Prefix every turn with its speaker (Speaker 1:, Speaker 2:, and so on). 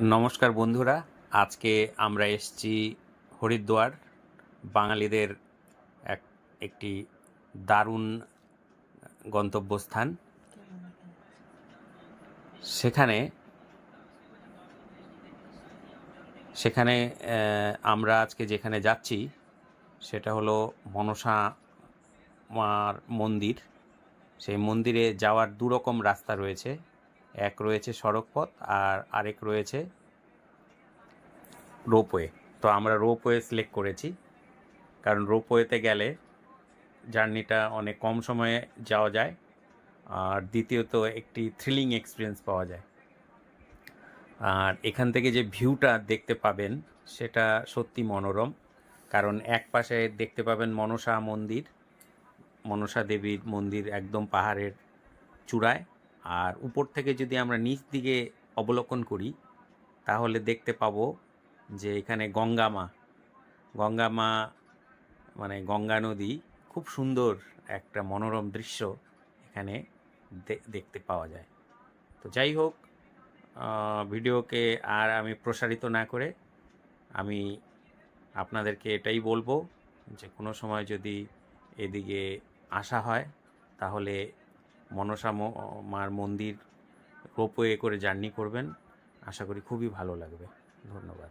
Speaker 1: নমস্কার বন্ধুরা, আজকে আমরা এসেছি হরিদ্বার, বাঙালিদের এক একটি দারুণ গন্তব্যস্থান। সেখানে সেখানে আমরা আজকে যেখানে যাচ্ছি সেটা হলো মনসা মার মন্দির। সেই মন্দিরে যাওয়ার দুরকম রাস্তা রয়েছে, এক রয়েছে সড়ক পথ আর আরেক রয়েছে রোপওয়ে। তো আমরা রোপওয়ে সিলেক্ট করেছি, কারণ রোপওয়েতে গেলে জার্নিটা অনেক কম সময়ে যাওয়া যায়, আর দ্বিতীয়ত একটি থ্রিলিং এক্সপিরিয়েন্স পাওয়া যায়। আর এখান থেকে যে ভিউটা দেখতে পাবেন সেটা সত্যি মনোরম, কারণ এক পাশে দেখতে পাবেন মনসা মন্দির, মনসা দেবীর মন্দির একদম পাহাড়ের চূড়ায়, আর উপর থেকে যদি আমরা নিচ দিকে অবলোকন করি তাহলে দেখতে পাবো যে এখানে গঙ্গা মা মানে গঙ্গা নদী, খুব সুন্দর একটা মনোরম দৃশ্য এখানে দেখতে পাওয়া যায়। তো যাই হোক, ভিডিওকে আর আমি প্রসারিত না করে আমি আপনাদেরকে এটাই বলবো যে কোনো সময় যদি এদিকে আসা হয় তাহলে মনসা মার মন্দির রোপওয়ে করে জার্নি করবেন, আশা করি খুবই ভালো লাগবে। ধন্যবাদ।